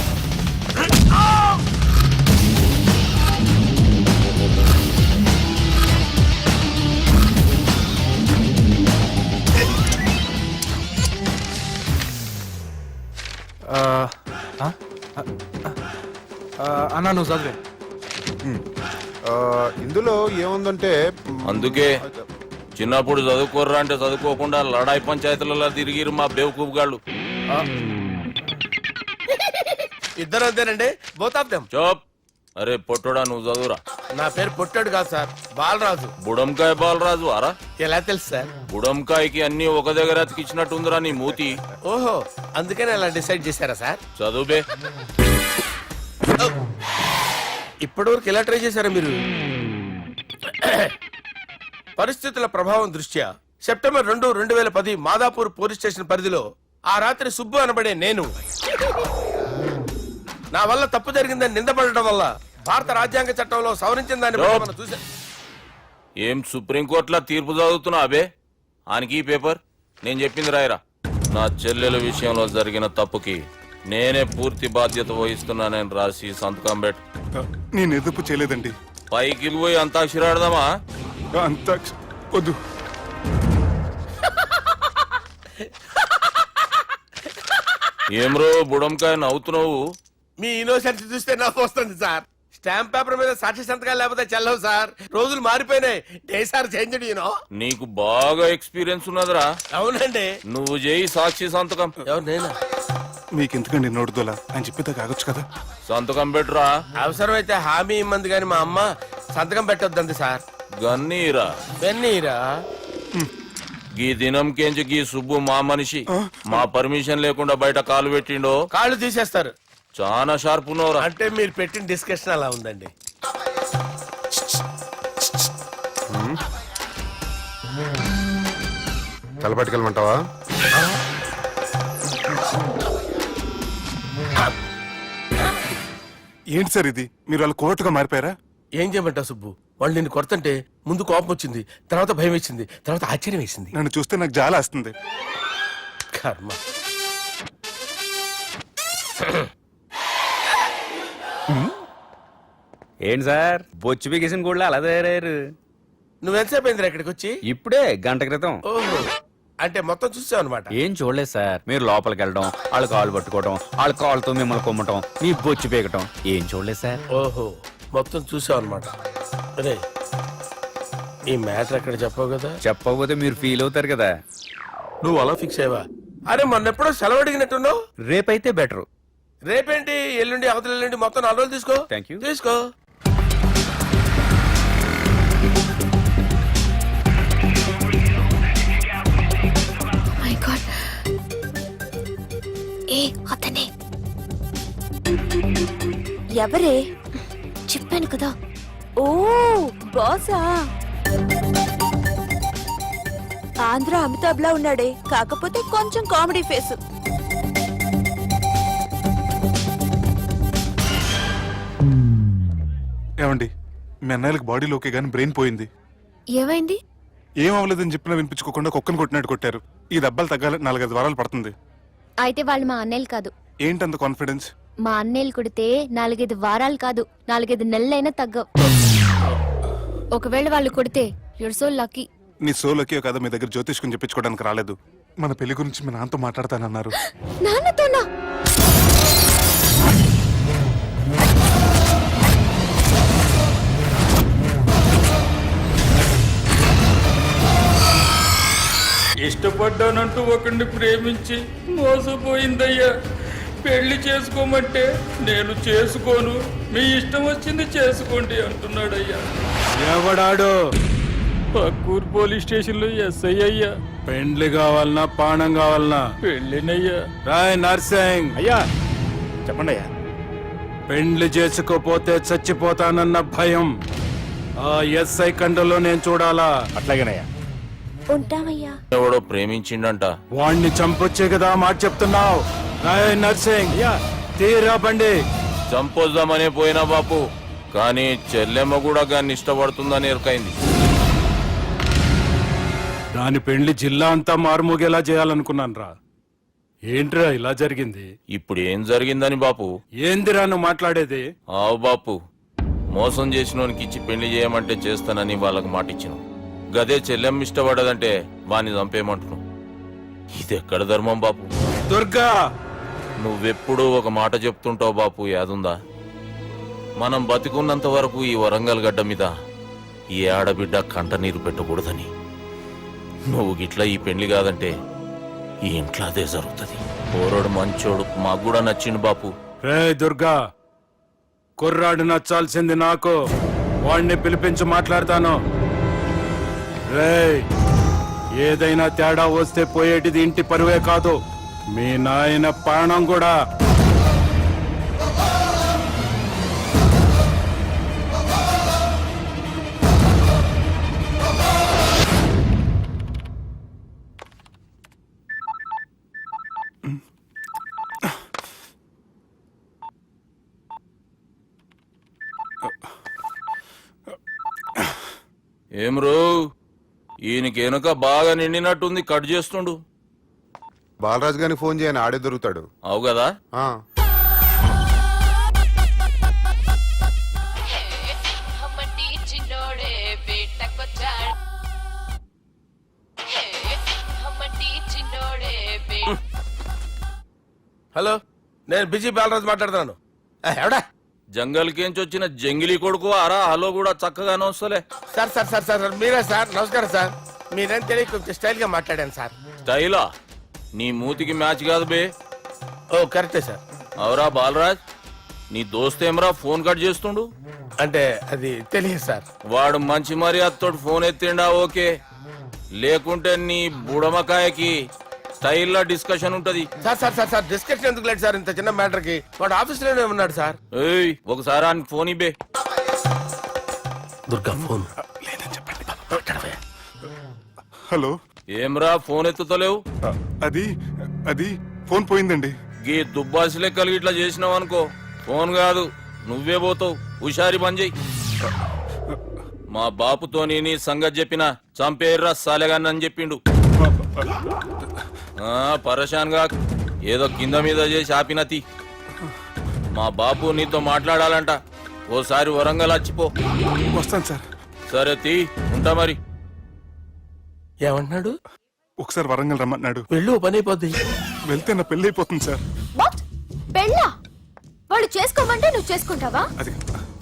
అన్నా నువ్వు చదివే. ఇందులో ఏముందంటే అందుకే చిన్నప్పుడు చదువుకోర్రా అంటే చదువుకోకుండా లడాయి పంచాయతీలలో తిరిగిరు మా బేవకూఫ్ గాళ్ళు. ఇద్దరు అంతేనండి, బోత్ ఆఫ్ దెమ్. చోప్. అరే పొట్టోడా, నువ్వు చదువురా. నా పేరు పొట్టాడు కాదు సార్, బాలరాజు. బుడంకాయ బాలరాజు అరా? ఎలా తెలుసు సార్? బుడంకాయకి అన్ని ఒక దగ్గర అతికిచ్చినట్టుందిరా నీ మూతి. ఓహో, అందుకని అలా డిసైడ్ చేశారా సార్? చదువుబే. ఇప్పటివరకు ఎలా ట్రై చేశారా మీరు? పరిస్థితుల ప్రభావం దృష్ట్యా సెప్టెంబర్ 2, 2010 మాదాపూర్ పోలీస్ స్టేషన్ పరిధిలో ఆ రాత్రి సుబ్బు అనబడే నేను నా వల్ల తప్పు జరిగిందని నిందపడటం వల్ల భారత రాజ్యాంగ చట్టంలో సవరించిన దాన్ని బట్టి మనం చూసా. ఏం సుప్రీంకోర్టులో తీర్పు చదువుతున్నా అబే? ఆనికి ఈ పేపర్ నేను చెప్పింది రాయరా. నా చెల్లెల విషయంలో జరిగిన తప్పుకి నేనే పూర్తి బాధ్యత వహిస్తున్నానని రాసి సంతకం పెట్టు. నేను ఎదుపు చేయలేదండి. పైకి పోయి అంతాక్షరి ఆడదామా? అంత వద్దు. ఏమ్రో బుడంకాయ నవ్వుతున్నావు? మీ ఇన్నోసెన్స్ చూస్తే నవ్వు వస్తుంది సార్. స్టాంప్ పేపర్ మీద సాక్షి సంతకాలు లేకపోతే చెల్లవు సార్. రోజులు మారిపోయినాయి. Day sir change you know. నీకు బాగా ఎక్స్పీరియన్స్ ఉన్నదిరా. అవునండి. నువ్వు చేయి సాక్షి సంతకం. ఎవరు నేనా? మీకు ఎందుకండి నోడుదోలా అని చెప్పితే కాగొచ్చు కదా. సంతకం పెట్టురా. అవసరమైతే హామీ ఇమ్మంది కానీ మా అమ్మ సంతకం పెట్టొద్దండి సార్. గన్నీరా వెన్నీరా? గీ దినం కేంచి గీ సుబ్బు మా మనిషి మా పర్మిషన్ లేకుండా బయట కాలు పెట్టిండో కాళ్ళు తీసేస్తారు. చాలా షార్ప్ ఉన్నవరా. అంటే మీరు పెట్టిన డిస్కషన్ అలా ఉందండి. తలపట్టుకెళ్ళమంటావా? ఏంటి సార్ ఇది? మీరు వాళ్ళు కోర్టుగా మారిపోయారా? ఏం చేయమంటావు సుబ్బు? వాళ్ళు నిన్ను కొడుతుంటే ముందు కోపం వచ్చింది, తర్వాత భయం వేసింది, తర్వాత ఆశ్చర్యం వేసింది. నన్ను చూస్తే నాకు జాలా వస్తుంది. కర్మ. ఏంటి సార్ బొచ్చు బిగేసిన కూడా అలా తయారయ్యారు? నువ్వెంతసేపు అయిందిరా ఇక్కడికి వచ్చి? ఇప్పుడే గంట క్రితం. ఓహో, అంటే మొత్తం చూసావు అనమాట. ఏం చూడలేదు సార్. మీరు లోపలికి వెళ్ళడం, వాళ్ళ కాళ్ళు పట్టుకోవడం, వాళ్ళ కాళ్ళతో మిమ్మల్ని కొమ్మటం, మీ బొచ్చు పీకటం ఏం చూడలేదు సార్. ఓహో, మొత్తం చూసావు అనమాట. అదే ఈ మ్యాటర్ అక్కడ చెప్పావు కదా. చెప్పకపోతే మీరు ఫీల్ అవుతారు కదా. నువ్వు అలా ఫిక్స్ అయ్యవా? అరే మొన్నెప్పుడో సెలవు అడిగినట్టున్నావు. రేపైతే బెటర్. రేపేంటి, ఎల్లుండి, అవతల ఎల్లుండి, మొత్తం 4 రోజులు తీసుకో. Thank you. తీసుకో. మై గాడ్, ఏ అతనే ఎవరే? చెప్పాను కదా. ఓ బాసా. ఆంధ్ర అమితాబ్ లా ఉన్నాడే, కాకపోతే కొంచెం కామెడీ ఫేస్. ఏమండి, మీ అన్నయ్యలకు బాడీలోకే గానీ బ్రెయిన్ పోయింది. ఏమైంది? ఏం అవ్వలేదని చెప్పినా వినిపించుకోకుండా కుక్కను కొట్టినట్టు కొట్టారు. ఈ దెబ్బలు తగ్గాలి 4-5 వారాలు పడుతుంది. అయితే వాళ్ళు మా అన్నయ్యలు కాదు. ఏంటంత కాన్ఫిడెన్స్? మా అన్నయ్యలు కొడితే 4-5 వారాలు కాదు, 4-5 నెలలైనా తగ్గవు. ఒకవేళ వాళ్ళు కొడితే యూర్ సో లక్కీ. నీ సోలోకి కదా మీ దగ్గర జ్యోతిష్కుని చెప్పించుకోవడానికి రాలేదు. మన పెళ్లి గురించి మీ నాన్నతో మాట్లాడతానన్నారు. నాన్నతోనా? ఇష్టపడ్డానంటూ ఒకరిని ప్రేమించి మోసపోయిందయ్యా. పెళ్లి చేసుకోమంటే నేను చేసుకోను, మీ ఇష్టం వచ్చింది చేసుకోండి అంటున్నాడయ్యా. ఎవడాడు? పక్కూరు పోలీస్ స్టేషన్ లో ఎస్ఐ అయ్యా. పెండ్లి కావాలనా పానం కావాలనా? పెళ్ళినయ్యా. రాయ్ నర్సింగ్, అయ్యా చెప్పండి అయ్యా. పెండ్లి చేసుకోపోతే చచ్చిపోతానన్న భయం ఆ ఎస్ఐ కండలో నేను చూడాలా? అట్లాగేనయ్యా. ఉంటామయ్యా. ఎవడో ప్రేమించిండంట. వాణ్ణి చంపొచ్చే కదా మాట చెప్తున్నావు. రాయ్ నర్సింగ్, తీరా బండి. చంపొద్దామనే పోయినా బాపు, కానీ చెల్లెమ్మ కూడా గాన్ని ఇష్టపడుతుందని ఎరకైంది. దాని పెండ్లి జిల్లా అంతా మారుమోగేలా చేయాలనుకున్నాను రా. ఏంట్రా ఇలా జరిగింది? ఇప్పుడు ఏం జరిగిందని బాపు? ఏందిరా నువ్వు మాట్లాడేది? ఆవు బాపు, మోసం చేసినోనికి ఇచ్చి పెళ్లి చేయమంటే చేస్తానని వాళ్ళకి మాటిచ్చిన. గదే చెల్లెమ్మ ఇష్టపడదంటే వాణ్ణి చంపేయమంటున్నావు. ఇది ఎక్కడ ధర్మం బాపు? దుర్గా, నువ్వెప్పుడూ ఒక మాట చెప్తుంటావు బాపు, యాదుందా? మనం బతికున్నంత వరకు ఈ వరంగల్ గడ్డ మీద ఈ ఆడబిడ్డ కంట నీరు పెట్టకూడదని. నువ్వు గిట్లా ఈ పెళ్లి కాదంటే ఈ ఇంట్లో అదే జరుగుతుంది. పోరోడు మంచోడు, మాకు కూడా నచ్చిండు బాపు. రే దుర్గా, కుర్రాడు నచ్చాల్సింది నాకు. వాణ్ణి పిలిపించి మాట్లాడతాను. రే, ఏదైనా తేడా వస్తే పోయేటిది ఇంటి పరువే కాదు, మీ నాయన ప్రాణం కూడా. ఏం రో, ఈయనకి వెనుక బాగా నిండినట్టుంది, కట్ చేస్తుండు. బాలరాజు గారిని ఫోన్ చేయని ఆడే దొరుకుతాడు. అవు కదా? హలో, నేను బిజీ బాలరాజు మాట్లాడుతున్నాను. ఎవడా? జంగల్కేంచి వచ్చిన జంగిలీ కొడుకు అరా. హలో కూడా చక్కగానే వస్తలే. సార్ సార్ సార్ సార్ మీరే సార్? నమస్కారం సార్. మీరేం తెలియక కొంచెం స్టైల్ గా మాట్లాడాను సార్. స్టైలా? నీ మూతికి మ్యాచ్ కాదు బే. ఓ కరెక్టే సార్. అవరా బాలరాజ్, నీ దోస్త్ ఏమరా ఫోన్ కట్ చేస్తుండు? అంటే అది తెలియదు సార్. వాడు మంచి మర్యాదతో ఫోన్ ఎత్తిండా ఓకే, లేకుంటే నీ బుడమకాయకి స్టైల్లో డిస్కషన్ ఉంటది. Sir sir sir sir discussion ఎందుకు లేదు సార్? ఇంత చిన్న మ్యాటర్ కి వాడు ఆఫీస్ లోనే ఉన్నాడు సార్. ఏయ్, ఒకసారి ఆయన ఫోన్ ఇబ్బే. దుర్గా ఫోన్. హలో, ఏమ్రా ఫోన్ ఎత్తుతలేవు? అది అది ఫోన్ పోయిందండి. గీ దుబ్బాసి లెక్కలు ఇట్లా చేసినావు అనుకో, ఫోన్ కాదు నువ్వే పోతావు. హుషారి పని చెయ్యి. మా బాపుతోని నీ సంగతి చెప్పిన చంపేర్రా సాలెగాన్ని అని చెప్పిండు. పరేషాన్ గా ఏదో కింద మీద చేసి ఆపినతి. మా బాపు నీతో మాట్లాడాలంట. ఓసారి వరంగల్ వచ్చిపో. వస్తాను సార్. సరే తీ, ఉంటా మరి. ఏమంటున్నాడు? ఒకసారి వరంగల్ రమ్మన్నాడు. వెళ్ళు, పని అయిపోద్ది. వెళ్తే నా పెళ్లి అయిపోతుంది సార్. వాట్? పెళ్ళా? వాళ్ళు చేసుకోమంటే నువ్వు చేసుకుంటావా? అది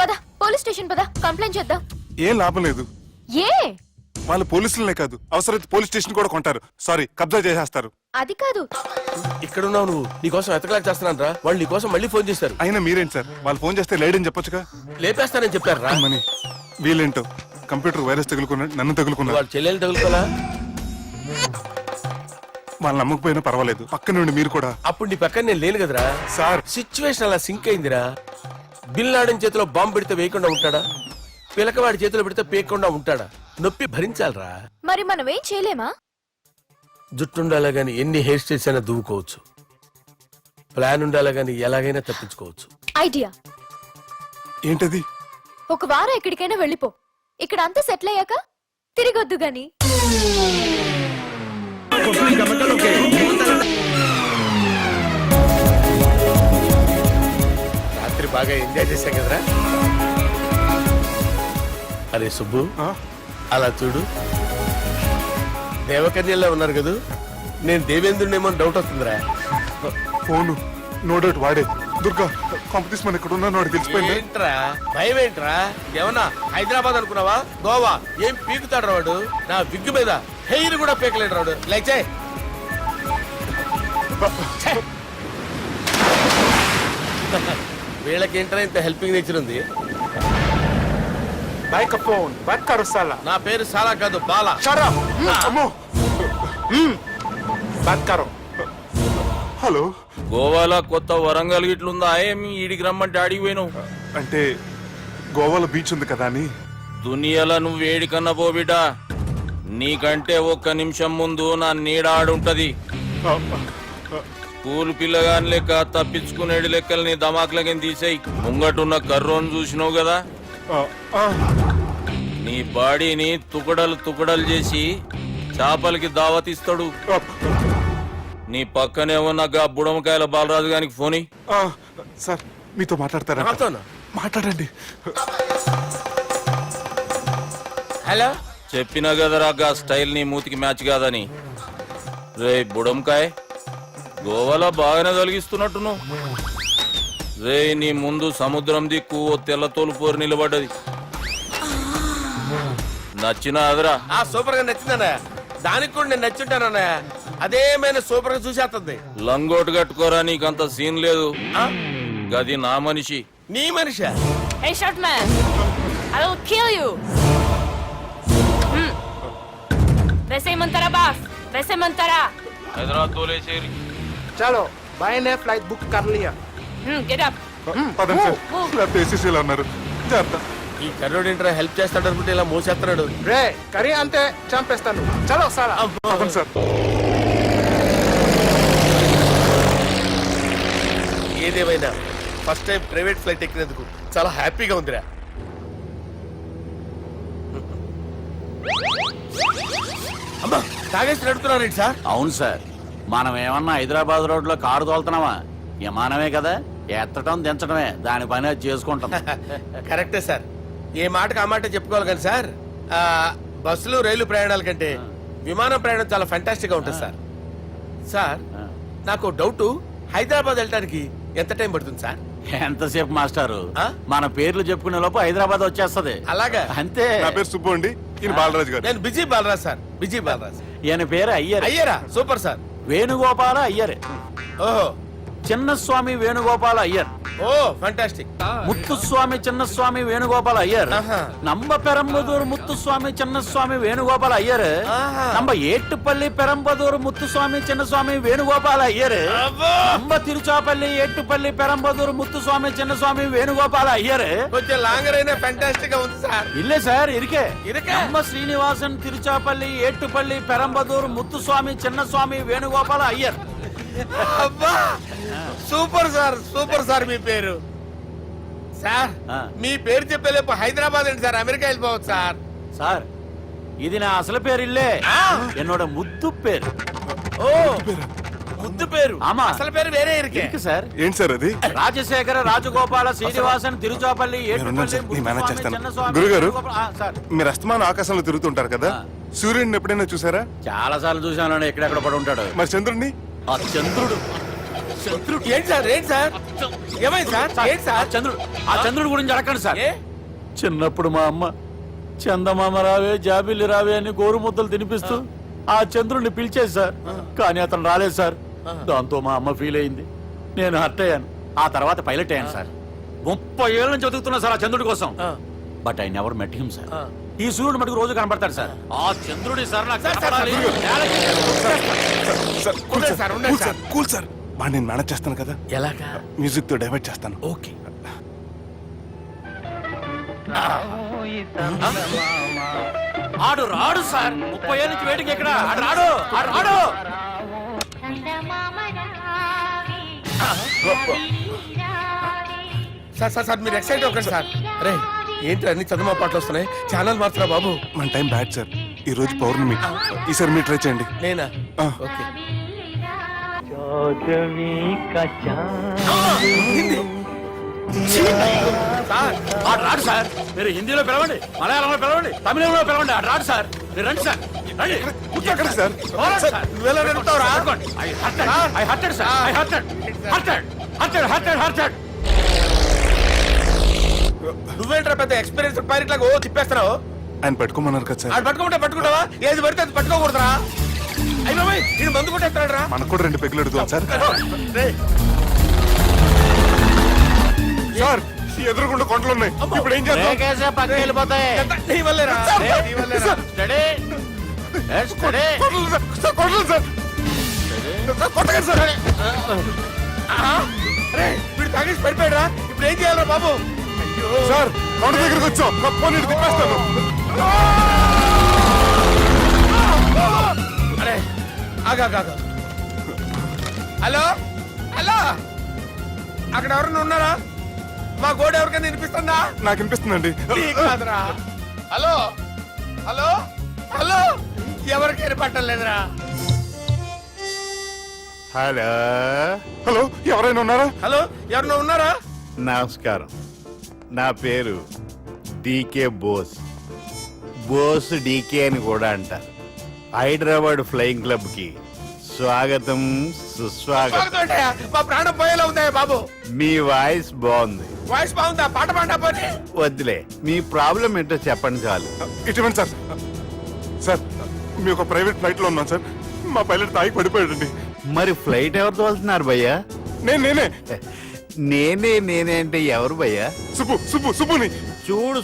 పద, పోలీస్ స్టేషన్ పద, కంప్లైంట్ చేద్దాం. ఏం లాభం లేదు. ఏ? వాళ్ళు పోలీసులనే కాదు, అవసరమైతే పోలీస్ స్టేషన్ కూడా కొంటారు. సారీ, కబ్జా చేసేస్తారు. అది కాదు. ఇక్కడ ఉన్నావు నువ్వు, నీకోసం ఎతకలేక చేస్తున్నాను రా. వాళ్ళు నీకోసం మళ్ళీ ఫోన్ చేశారు. అయినా మీరేంటి సార్, వాళ్ళు ఫోన్ చేస్తే లేడని చెప్పొచ్చుగా. లేపేస్తానని చెప్పారు రా. మని వీళ్ళేంటో కంప్యూటర్ వైరస్ తగులుకున్నాడు, నన్ను తగులుకున్నాడు. వాళ్ళ చెల్లెలు తగులుకోలా? వాళ్ళు నమ్మకపోయినా పర్వాలేదు, పక్క నుండి మీరు కూడా. అప్పుడు నీ పక్కన నేను లేను కదరా సార్. సిచ్యువేషన్ అలా సింక్ అయిందిరా. బిల్ లాడెన్ చేతిలో బాంబు పెడితే వేయకుండా ఉంటాడా? పిలకవాడి చేతిలో పెడితే పేయకుండా ఉంటాడా? నొప్పి భరించాలరా. మరి మనం ఏం చేయలేమా? జుట్టుండాలా గాని ఎన్ని హెయిర్ స్టైల్స్ అయినా దువ్వుకోవచ్చు. ప్లాన్ ఉండాలా గాని ఎలాగైనా తప్పించుకోవచ్చు. ఐడియా ఏంటది? ఒక వారం ఎక్కడికైనా వెళ్ళిపో. ఇక్కడ అంతా సెటిల్ అయ్యాక తిరిగొద్దు గాని. రాత్రి బాగా ఎంజాయ్ చేశాం కదరా. అరే సుబ్బు, అలా చూడు, దేవకన్యల్లో ఉన్నారు కదూ. నేను దేవేంద్రునేమో డౌట్ వస్తుందిరా. ఫోను నో డౌట్ వాడే. దుర్గా, కాంపిటీషన్ మన ఇక్కడ ఉన్నాను వాడు తెలిసిపోయింది. ఏంట్రా భయం ఏంట్రా? ఏమన్నా హైదరాబాద్ అనుకున్నావా? గోవా ఏం పీకుతాడు వాడు. నా విగ్గు మీద హెయిర్ కూడా పీకలేడు రాడు లైక్ చేయి వీళ్ళకి ఏంటనే ఇంత హెల్పింగ్ నేచర్ ఉంది. మైక్రోఫోన్ బట్ కరో సాలా నా పేరు సాలా కాదు బాలా. షట్ అప్ అమ్మో బట్ కరో. హలో, గోవాలో కొత్త వరంగల్ గిట్లుందా ఏమి ఈడికి రమ్మంటే అడిగి పోయినావు? అంటే గోవాలో బీచ్ ఉంది కదా అని. దునియాలో నువ్వు ఏడికన్నా పో బిడ్డ, నీకంటే ఒక్క నిమిషం ముందు నా నీడ ఆడుంటది. స్కూల్ పిల్లగాని లెక్క తప్పించుకునేడు లెక్కలు నీ దమాకులకి తీసేయి. ముంగటున్న కర్రోని చూసినావు కదా, నీ బాడీని తుకడలు తుకడలు చేసి చేపలకి దావతిస్తాడు. నీ పక్కనే ఉన్న గా బుడమకాయల బాలరాజు గారికి ఫోని. సార్ మీతో మాట్లాడతారా? నాతోనా? మాట్లాడండి. హలో, చెప్పినా కదరా గా స్టైల్ నీ మూతికి మ్యాచ్ కాదని. రే బుడంకాయ్, గోవాలో బాగానే తొలగిస్తున్నట్టు నువ్వు. రే నీ ముందు సముద్రం దిక్కు ఓ తెల్ల తోలు పోరు నిలబడ్డది. నచ్చినా అదరా? సూపర్ గా నచ్చిందన్నయ్య. దానికి కూడా నేను నచ్చుంటానన్నయ్య. అదేమైనా సూపర్ గా చూసేస్తుంది. లంగోటు కట్టుకోరా, నీకంత సీన్ లేదు. గది నా మనిషి. నీ మనిషి? Hey, short man! I will kill you! వేసేయమంటారా బాస్? వేసేయమంటారా? హైదరాబాద్ తోలేసేరి. చలో బాయ్ ఫ్లైట్ బుక్ కర్ లియా. Get up! పదండి సార్, లేకపోతే ఏసీసీలో ఉన్నారు. జాగ్రత్త. ఈ కర్రోడు ఏంట్రా హెల్ప్ చేస్తాడు అనుకుంటే ఇలా మోసేస్తున్నాడు. రే కరీ అంతే చంపేస్తాను. చలో సాలా. పదండి సార్. ఏదేమైనా ఫస్ట్ టైం ప్రైవేట్ ఫ్లైట్ ఎక్కినందుకు చాలా హ్యాపీగా ఉందిరా. అమ్మా, తాగేసి నడుపుతున్నారేంటి సార్? అవును సార్, మనం ఏమన్నా హైదరాబాద్ రోడ్ లో కారు తోలుతున్నామా? విమానమే కదా, ఎత్తడం దించడమే దాని పని అది చేసుకుంటాం. కరెక్టే సార్, ఏ మాటకు ఆ మాట చెప్పుకోవాలి కానీ సార్, బస్సులు రైలు ప్రయాణాల కంటే విమానం ప్రయాణం చాలా ఫెంటాస్టిక్ గా ఉంటుంది సార్. సార్ నాకు డౌట్, హైదరాబాద్ వెళ్ళడానికి ఎంత టైం పడుతుంది సార్? ఎంతసేపు మాస్టారు, మన పేర్లు చెప్పుకునే లోపు హైదరాబాద్ వచ్చేస్తది. అలాగా? అంతే. నా పేరు సుబ్బు అండి, ఈయన బాలరాజు గారు. నేను busy Balaraj sir, busy Balaraj. ఈయన పేరు అయ్యర్. అయ్యరా? Super sir. వేణుగోపాల అయ్యర్. ఓహో, చిన్నస్వామి వేణుగోపాల అయ్యర్. Oh fantastic. ముత్తుస్వామి చిన్నస్వామి వేణుగోపాల అయ్యర్. நம்ம பெரம்பதூர் முத்துசுவாமி சின்னசுவாமி வேணுகோபால ஐயர். நம்ம ஏட்டுப்பள்ளி பெரம்பதூர் முத்துசுவாமி சின்னசுவாமி வேணுகோபால ஐயர். நம்ம திருச்சாப்பள்ளி ஏட்டுப்பள்ளி பெரம்பதூர் முத்துசுவாமி சின்னசுவாமி வேணுகோபால ஐயர். కొంచెం లాంగర్ అయినా ఫంటాస్టిక్ గా ఉంది సార్. இல்ல சார், இருக்கே. இருக்கே. நம்ம ஸ்ரீனிவாசன் திருச்சாப்பள்ளி ஏட்டுப்பள்ளி பெரம்பதூர் முத்துசுவாமி சின்னசுவாమి వేణుగోపాల అయ్యర్. అబ్బా, సూపర్ సార్, సూపర్ సార్. మీ పేరు సార్, మీ పేరు చెప్పేలేపు హైదరాబాద్ అండి సార్, అమెరికా వెళ్ళిపోవచ్చు సార్. సార్, ఇది నా అసలు పేరు ఇల్లే, என்னோட ముద్దు పేరు. ఓ, ముద్దు పేరు. ఆమా, అసలు పేరు వేరే ఇరికే సార్. ఏంటి సార్ అది? రాజశేఖర రాజగోపాల శ్రీనివాసన్ తిరుచాపల్లి గురుగారు, మీరు అస్తమానం ఆకాశంలో తిరుగుతుంటారు కదా, సూర్యుడిని ఎప్పుడైనా చూసారా? చాలా సార్లు చూసాను, ఎక్కడెక్కడ పడి ఉంటాడు. మరి చంద్రుడిని? ఆ చంద్రుడు. ఏంటి సార్, ఏంటి సార్, ఏమైంది సార్? ఏంటి సార్? చంద్రుడు గురించి అడగండి సార్. చిన్నప్పుడు మా అమ్మ చందమామ రావే జాబిల్లి రావే అని గోరు ముద్దలు తినిపిస్తూ ఆ చంద్రుడిని పిలిచేది సార్, కానీ అతను రాలేదు సార్. దాంతో మా అమ్మ ఫీల్ అయింది, నేను హర్ట్ అయ్యాను. ఆ తర్వాత పైలట్ అయ్యాను సార్. 30 ఏళ్ళ నుంచి చదువుతున్నా సార్ ఆ చంద్రుడి కోసం. But I never met him sir. ఈ సూర్యుడు మటుకు రోజు కనపడతాడు సార్. ఆ చంద్రుడి సార్ నాకు కనపడాలి. కూల్ సార్, వాడిని నేను మేనేజ్ చేస్తాను కదా. ఎలాగా? మ్యూజిక్ తో డైవర్ట్ చేస్తాను. ఓకే. ఆడు రాడు సార్, 30 ఏళ్ళ నుంచి వెయిటింగ్ ఎక్కడ. ఆడు రాడు, ఆడు రాడు. సార్ సార్ సార్, మీరు ఎక్సైట్ అవ్వకండి సార్. అరే ఏంటి అన్ని చదువు పాటలు వస్తున్నాయి, ఛానల్ మార్చరా బాబు. మన టైం బ్యాడ్ సార్, ఈ రోజు పౌర్ణమి. ఈసారి మీరు ట్రై చేయండి. నేనా? ఆ. ఓకే. సార్, ఆడు రాడు సార్. మీరు హిందీలో పిలవండి, మలయాళంలో పిలవండి, తమిళంలో పిలవండి. ఆడు రాడు సార్. మీరు రండి సార్, రండి. ఎక్కడ సార్? నువ్వెలా నడుపుతావురా? I hurted, sir. I hurted. నువ్వేంట్రా పెద్ద ఎక్స్పీరియన్స్ పైరెట్ లాగా ఓ తిప్పేస్తున్నావు? ఆయన పెట్టుకోమన్నారు కదా సార్. ఆడు పట్టుకుంటావా? ఏది పడితే అది పట్టుకోకూడదురా. అయ్యి బాబాయ్, ఈడు మందు కొట్టేస్తాడు రా. మనకు కూడా 2 పెగ్గులు ఎడుగుతాం సార్. సార్ ఎదురుకుండా కొండలు ఉన్నాయి, ఇప్పుడు ఏం చేద్దాం? పక్కకి వెళ్ళిపోతాయి. నీ వల్లేరా? నీ వల్లేరా? Study. Study. Kondalu sir, sir, Kondalu sir. Sir, కొట్టకండి సార్. అరే వీడు తాగేసి పడిపోయాడురా. ఇప్పుడు ఏం చేయాలరా బాబు? సార్ కొండ దగ్గరికి వచ్చాం, పోనీ ఇటు తిప్పేస్తాను. అరే ఆగా. హలో హలో, అక్కడ ఎవరన్నా ఉన్నారా? మా గోడ ఎవరికైనా వినిపిస్తుందా? నాకు వినిపిస్తుందండి. నీకు కాదురా. హలో హలో హలో, ఎవరికి వినపట్టలేదురా. హలో. హలో, ఎవరైనా ఉన్నారా? హలో, ఎవరన్నా ఉన్నారా? నమస్కారం, నా పేరు డీకే బోస్. బోస్ డీకే అని కూడా అంటారు. హైదరాబాద్ ఫ్లయింగ్ క్లబ్ కి స్వాగతం, సుస్వాగతం. స్వాగతం ఏంటయ్యా? మా ప్రాణం పోయేలా ఉందయ్యా బాబు. మీ వాయిస్ బాగుంది. వాయిస్ బాగుందా? పాట పాడా పోనీ. వద్దులే, మీ ప్రాబ్లం ఏంటో చెప్పండి చాలు. ఇటువంటి సార్. సార్ మీ ఒక ప్రైవేట్ ఫ్లైట్ లో ఉన్నాం సార్. మా పైలట్ తాగి పడిపోయాడండి. మరి ఫ్లైట్ ఎవరితో వెళ్తున్నారు భయ్యా? నేనే నేనే అంటే ఎవరు భయ్యా? సుబ్బుని. చూడు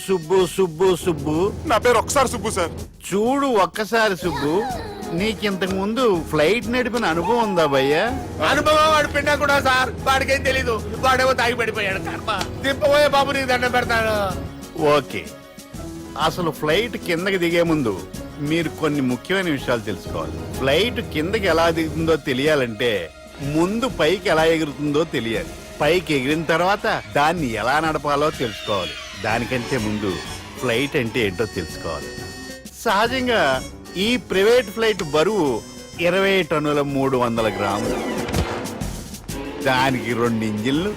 సుబ్బు. నా పేరు ఒకసారి సుబ్బు సార్. చూడు ఒక్కసారి సుబ్బు, నీకింతకు ముందు ఫ్లైట్ నడిపిన అనుభవం ఉందా భయ్యా? అనుభవం వాడు పిండా కూడా సార్. వాడికేం తెలీదు, వాడేమో తాగి పడిపోయాడు. కర్మ. దింపబోయే బాబు నీకు దండం పెడతాను. ఓకే, అసలు ఫ్లైట్ కిందకి దిగే ముందు మీరు కొన్ని ముఖ్యమైన విషయాలు తెలుసుకోవాలి. ఫ్లైట్ కిందకి ఎలా దిగుతుందో తెలియాలంటే ముందు పైకి ఎలా ఎగురుతుందో తెలియాలి. పైకి ఎగిరిన తర్వాత దాన్ని ఎలా నడపాలో తెలుసుకోవాలి. దానికంటే ముందు ఫ్లైట్ అంటే ఏంటో తెలుసుకోవాలి. సహజంగా ఈ ప్రైవేట్ ఫ్లైట్ బరువు 20 టన్నుల 300 గ్రాములు. దానికి 2 ఇంజిన్లు,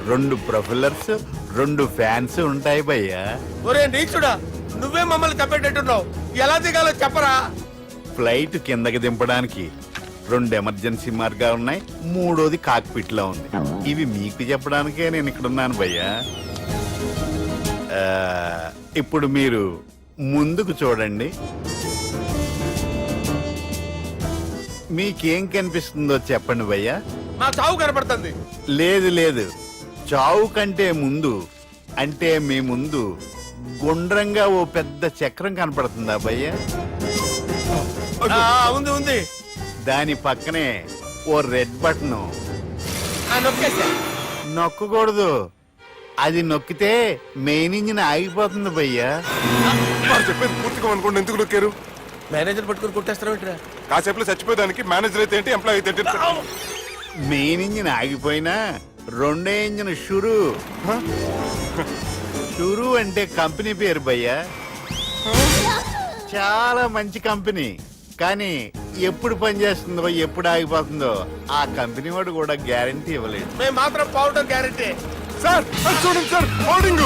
2 ప్రొఫెల్లర్స్, 2 ఫ్యాన్స్ ఉంటాయి భయ్యా. ఒరే నీచుడా, నువ్వే మమ్మల్ని తప్పేటట్టున్నావు. ఎలా దిగాలో చెప్పరా? ఫ్లైట్ కిందకి దింపడానికి 2 ఎమర్జెన్సీ మార్గాలు ఉన్నాయి, 3వది కాక్పిట్ లో ఉంది. ఇవి మీకు చెప్పడానికే నేను ఇక్కడ ఉన్నాను భయ్యా. ఇప్పుడు మీరు ముందుకు చూడండి. మీకేం కనిపిస్తుందో చెప్పండి భయ్యా. మా చావు కనపడుతుంది. లేదు, చావు కంటే ముందు అంటే మీ ముందు గుండ్రంగా ఓ పెద్ద చక్రం కనపడుతుందా భయ్యా? ఉంది. దాని పక్కనే ఓ రెడ్ బటన్. నొక్కేసా. నొక్కకూడదు, అది నొక్కితే మెయిన్ ఇంజిన్ ఆగిపోతుంది భయ్యా. వారు చెప్పేది పూర్తిగా అనుకోండి. ఎందుకు నొక్కారు? మేనేజర్ పట్టుకుని కొట్టేస్తారా? కాసేపులో చచ్చిపోయేదానికి మేనేజర్ అయితే ఏంటి, ఎంప్లాయ్ అయితే ఏంటి? మెయిన్ ఇంజిన్ ఆగిపోయినా 2వ ఇంజిన్ షురు అంటే కంపెనీ పేరు భయ్యా. చాలా మంచి కంపెనీ, కానీ ఎప్పుడు పనిచేస్తుందో ఎప్పుడు ఆగిపోతుందో ఆ కంపెనీ వాడు కూడా గ్యారంటీ ఇవ్వలేదు. మేము మాత్రం పౌడర్ గ్యారంటీ. సార్ అది చూడండి సార్, హోర్డింగ్.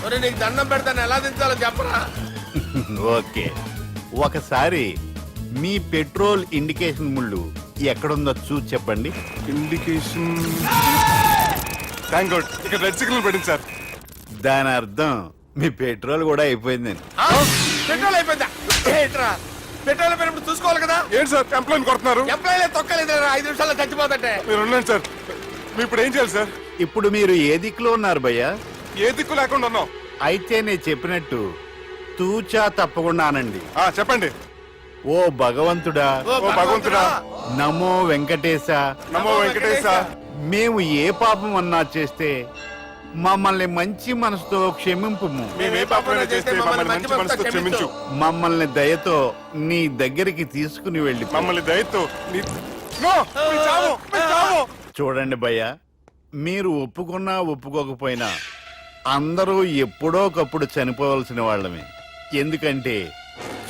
ఒరే నీకు దండం పెడతాను, ఎలా దించాలో చెప్పరా? ఓకే, ఒకసారి మీ పెట్రోల్ ఇండికేషన్ ముళ్ళు ఎక్కడుందో చూసి చెప్పండి. ఇండికేషన్. థ్యాంక్ గాడ్, ఇక్కడ రెడ్ సిగ్నల్ పడింది సార్. దాని అర్థం మీ పెట్రోల్ కూడా అయిపోయిందని. పెట్రోల్ అయిపోయిందా? ఏంట్రా పెట్రోల్ అయిపోయినప్పుడు చూసుకోవాలి కదా. ఏంటి సార్ ఎంప్లాయ్ కొడుతున్నారు? ఎంప్లాయీలే తొక్కలేదు, 5 నిమిషాల్లో చచ్చిపోతుంటే. మీరు ఉండండి సార్. మీరు ఇప్పుడు ఏం చేయాలి సార్? ఇప్పుడు మీరు ఏ దిక్కులో ఉన్నారు భయ్యా? ఏ దిక్కు లేకుండా ఉన్నాం. అయితే నేను చెప్పినట్టు తూచా తప్పకుండా అనండి. చెప్పండి. ఓ భగవంతుడా, ఓ భగవంతుడా, నమో వెంకటేశ, నమో వెంకటేశ. మేము ఏ పాపం అన్నా చేస్తే మమ్మల్ని మంచి మనసుతో క్షమింపుము. మేమే పాపమైనా చేస్తే మమ్మల్ని మంచి మనసుతో క్షమించు. మమ్మల్ని దయతో నీ దగ్గరికి తీసుకుని వెళ్ళి మమ్మల్ని దయతో నో, మీ చావు, మీ చావు. చూడండి భయ్యా, మీరు ఒప్పుకున్నా ఒప్పుకోకపోయినా అందరూ ఎప్పుడో ఒకప్పుడు చనిపోవలసిన వాళ్ళమే. ఎందుకంటే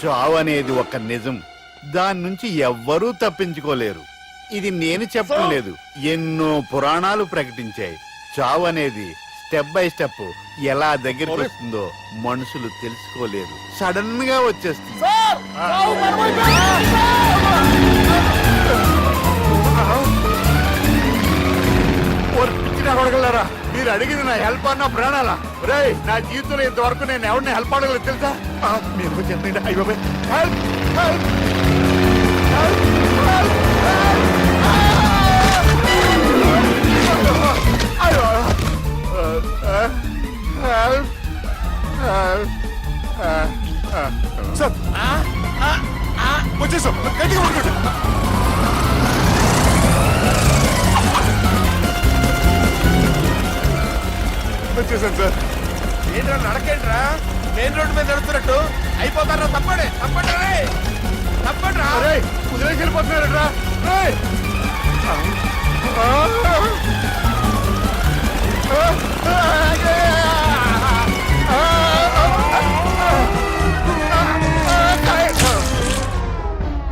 చావు అనేది ఒక నిజం, దాని నుంచి ఎవ్వరూ తప్పించుకోలేరు. ఇది నేను చెప్పడం లేదు, ఎన్నో పురాణాలు ప్రకటించాయి. చావు అనేది స్టెప్ బై స్టెప్ ఎలా దగ్గరికి వస్తుందో మనుషులు తెలుసుకోలేరు, సడన్ గా వచ్చేస్తుంది. కొడగలరా, మీరు అడిగింది నా హెల్ప్ అన్న ప్రాణాలా రే నా జీవితంలో ఇంతవరకు నేను ఎవరిని హెల్ప్ అడగలేదు తెలుసా మీరు చెప్పండి అయ్యో హెల్ప్ హెల్ప్ సార్ వచ్చేసాం గట్టిగా పడుకోండి వచ్చేసాను సార్ ఏంట్రా నడకేంట్రా మెయిన్ రోడ్డు మీద నడుస్తున్నట్టు అయిపోతారా తప్పండి తప్పండి రే తప్పండి రా వదిలేసి వెళ్ళిపోతున్నారట్రా